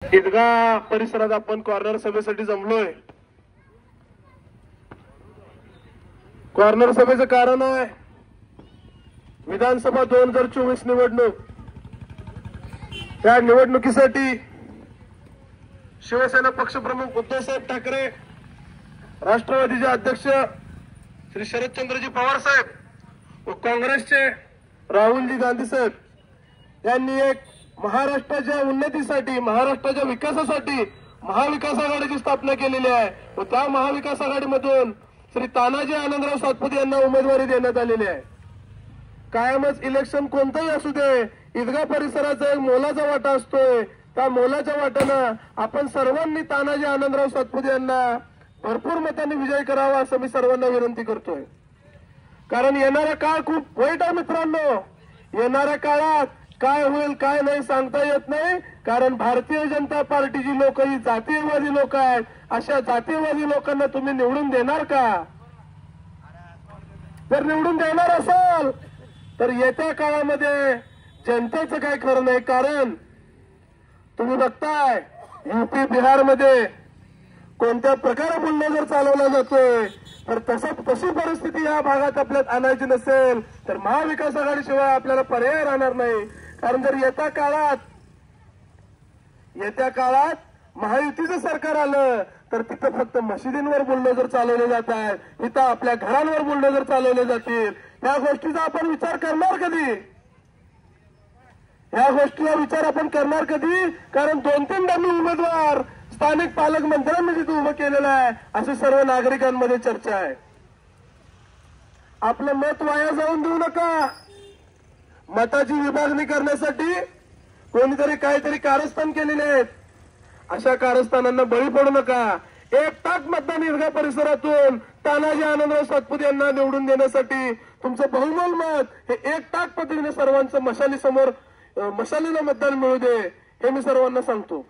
ईदगाह परिसरात आपण कॉर्नर सभेसाठी जमलोय। कॉर्नर सभेचं कारण आहे विधानसभा 2024 निवडणूक। त्या निवडणुकीसाठी शिवसेना पक्षप्रमुख उद्धवसाहेब ठाकरे, राष्ट्रवादीचे अध्यक्ष श्री शरदचंद्रजी पवार साहेब व काँग्रेसचे राहुलजी गांधी साहेब यांनी एक महाराष्ट्राच्या उन्नतीसाठी, महाराष्ट्राच्या विकासासाठी महाविकास आघाडीची स्थापना केलेली आहे व त्या महाविकास आघाडीमधून श्री तानाजी आनंदराव सातपुते यांना उमेदवारी देण्यात आलेली आहे। कायमच इलेक्शन कोणतंही असू दे, ईदगाह परिसराचा एक मोलाचा वाटा असतोय। त्या मोलाच्या वाट्यानं आपण सर्वांनी तानाजी आनंदराव सातपुते यांना भरपूर मतांनी विजय करावा असं मी सर्वांना विनंती करतोय। कारण येणारा काळ खूप वाईट आहे मित्रांनो। येणाऱ्या काळात काय होईल काय नाही सांगता येत नाही। कारण भारतीय जनता पार्टीची लोक ही जातीयवादी लोक आहेत। अशा जातीयवादी लोकांना तुम्ही निवडून देणार का? जर निवडून देणार असाल तर येत्या काळामध्ये जनतेचं काय खरं नाही। कारण तुम्ही बघताय यूपी बिहारमध्ये कोणत्या प्रकारे बुलडोझर चालवला जातोय, तर तशी परिस्थिती या भागात आपल्याला आणायची नसेल तर महाविकास आघाडीशिवाय आपल्याला पर्याय राहणार नाही। कारण जर येत्या काळात महायुतीचं सरकार आलं तर तिथं फक्त मशिदींवर बुलडोझर चालवले जात आहेत, इथं आपल्या घरांवर बुलडोझर चालवले जातील। या गोष्टीचा आपण विचार करणार कधी? या गोष्टीचा विचार आपण करणार कधी? कारण 2-3 डमी उमेदवार स्थानिक पालकमंत्र्यांनी जिथे उभं केलेलं आहे अशी सर्व नागरिकांमध्ये चर्चा आहे। आपलं मत वाया जाऊन देऊ नका। मताची विभागणी करण्यासाठी कोणीतरी काहीतरी कारस्थान केलेले आहेत, अशा कारस्थानांना बळी पडू नका। एक टाक मतदान ईदगाह परिसरातून तानाजी आनंदराव सातपुते यांना निवडून देण्यासाठी तुमचं बहुमोल मत हे एक टाक पद्धतीने सर्वांचं मशालीला मतदान मिळू दे हे मी सर्वांना सांगतो।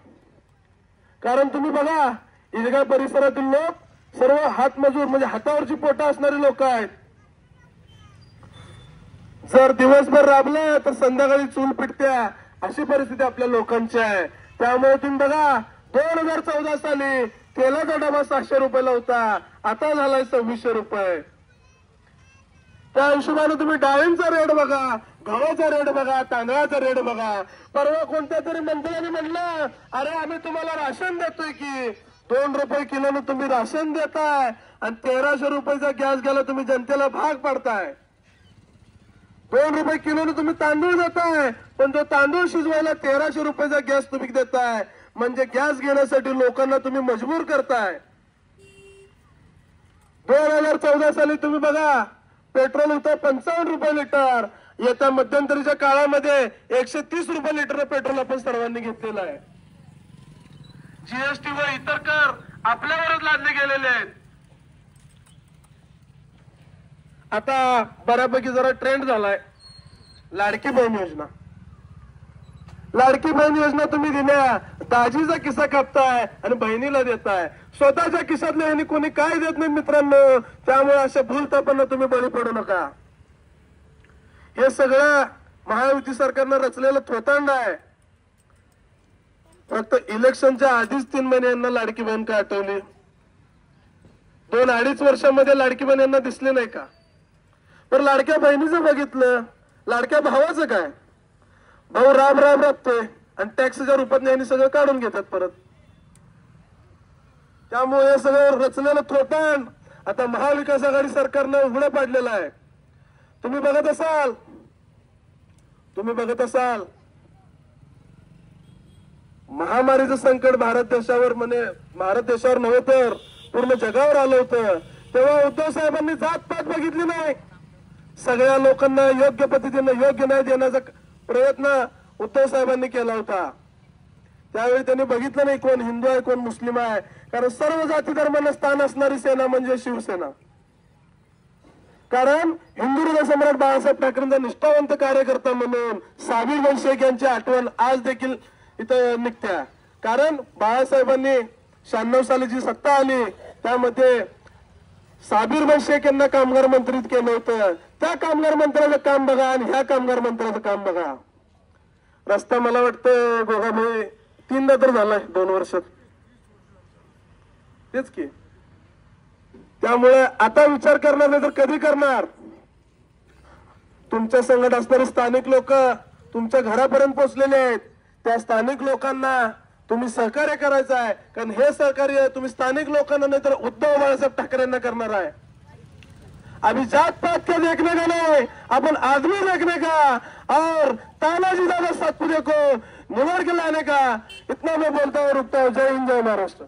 कारण तुम्ही बघा ईदगाह परिसरातील लोक सर्व हातमजूर म्हणजे हातावरची पोटं असणारी लोक आहेत। जर दिवसभर राबलं तर संध्याकाळी चूल पिटत्या अशी परिस्थिती आपल्या लोकांची आहे। त्यामुळे तुम्ही बघा 2014 साली तेलाचा डबा 700 रुपयाला होता, आता झालाय 2600 रुपये। त्या हिशोबाने तुम्ही डाळींचा रेट बघा, गव्हाचा रेट बघा, तांदळाचा रेट बघा। परवा कोणत्या तरी मंत्र्यांनी म्हणलं अरे आम्ही तुम्हाला राशन देतोय की 2 रुपये किलोनं तुम्ही राशन देताय आणि 1300 रुपयाचा गॅस घ्यायला तुम्ही जनतेला भाग पाडताय। 2 रुपये किलोनं तुम्ही तांदूळ देताय पण तो तांदूळ शिजवायला 1300 रुपयाचा गॅस तुम्ही देताय। म्हणजे गॅस घेण्यासाठी लोकांना तुम्ही मजबूर करताय। 2014 साली तुम्ही बघा पेट्रोल होतं 55 रुपये लिटर, येत्या मध्यंतरीच्या काळामध्ये 130 रुपये लिटर पेट्रोल आपण सर्वांनी घेतलेलं आहे। जीएसटी व इतर कर आपल्यावरच लादले गेलेले आहेत। आता बऱ्यापैकी जरा ट्रेंड झालाय लाडकी बहीण योजना। लाडकी बहीण योजना तुम्ही दिल्या, दाजीचा किस्सा कापताय आणि बहिणीला देताय, स्वतःच्या खिशातल्या ह्यांनी कोणी काय देत नाही मित्रांनो। त्यामुळे अशा भूलथापांना तुम्ही बळी पडू नका। हे सगळं महायुती सरकारनं रचलेलं थोतांड आहे। फक्त इलेक्शनच्या आधीच 3 महिने यांना लाडकी बहीण का आठवली? 2-2.5 वर्षामध्ये लाडकी बहीण यांना दिसली नाही का? तर लाडक्या बहिणीचं बघितलं, लाडक्या भावाचं काय? भाऊ राबतोय आणि टॅक्सच्या रूपात यांनी सगळं काढून घेतात परत। त्यामुळे हे सगळं रचलेलं थोतांड आता महाविकास आघाडी सरकारनं उघडं पाडलेलं आहे। तुम्ही बघत असाल महामारीचं संकट भारत देशावर नव्हे तर पूर्ण जगावर आलं होतं, तेव्हा उद्धव साहेबांनी जातपात बघितली नाही। सगळ्या लोकांना योग्य पद्धतीने योग्य न्याय देण्याचा प्रयत्न उद्धव साहेबांनी केला होता। त्यावेळी त्यांनी बघितलं नाही कोण हिंदू आहे कोण मुस्लिम आहे, कारण सर्व जाती धर्मांना स्थान असणारी सेना म्हणजे शिवसेना। कारण हिंदू हृदय सम्राट बाळासाहेब ठाकरेंचा निष्ठावंत कार्यकर्ता म्हणून साबीर बन शेख यांची आठवण आज देखील इथं निघत्या। कारण बाळासाहेबांनी 96 साली जी सत्ता आली त्यामध्ये साबीर बन शेख यांना कामगार मंत्रीत केलं होतं। त्या कामगार मंत्र्याचं काम बघा आणि ह्या कामगार मंत्र्याचं काम बघा। रस्ता मला वाटतं गोगाभाई 3दा तर झालाय 2 वर्षात. तेच की. त्यामुळे आता विचार करणार नाही तर कधी करणार? तुमच्या संगत असणारे स्थानिक लोक तुमच्या घरापर्यंत पोहोचलेले आहेत. त्या स्थानिक लोकांना तुम्ही सहकार्य करायचं आहे, कारण हे सहकार्य तुम्ही स्थानिक लोकांना नाही तर उद्धव बाळासाहेब ठाकरेंना करणार आहे. अभी जात पात का देखने का नहीं, अपन आदमी देखने का और तानाजी दादा सातपुते को निवड़ के लाने का. इतना मैं बोलता हूँ, रुकता हूँ. जय हिंद, जय महाराष्ट्र.